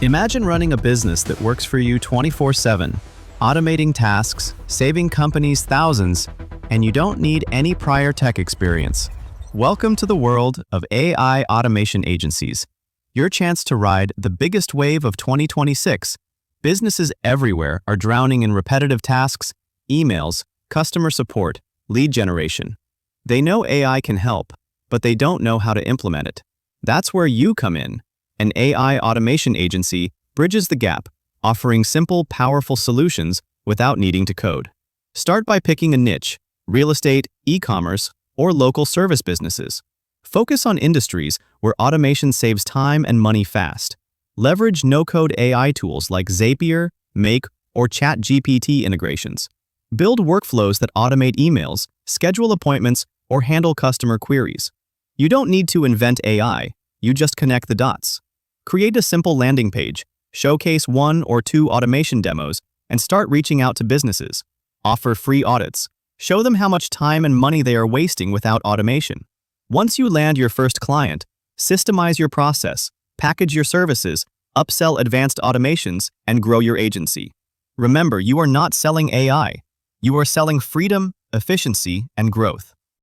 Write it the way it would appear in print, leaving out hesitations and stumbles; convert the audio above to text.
Imagine running a business that works for you 24/7, automating tasks, saving companies thousands, and you don't need any prior tech experience. Welcome to the world of AI automation agencies. Your chance to ride the biggest wave of 2026. Businesses everywhere are drowning in repetitive tasks, emails, customer support, lead generation. They know AI can help, but they don't know how to implement it. That's where you come in. An AI automation agency bridges the gap, offering simple, powerful solutions without needing to code. Start by picking a niche: real estate, e-commerce, or local service businesses. Focus on industries where automation saves time and money fast. Leverage no-code AI tools like Zapier, Make, or ChatGPT integrations. Build workflows that automate emails, schedule appointments, or handle customer queries. You don't need to invent AI, you just connect the dots. Create a simple landing page, showcase 1 or 2 automation demos, and start reaching out to businesses. Offer free audits. Show them how much time and money they are wasting without automation. Once you land your first client, systemize your process, package your services, upsell advanced automations, and grow your agency. Remember, you are not selling AI. You are selling freedom, efficiency, and growth.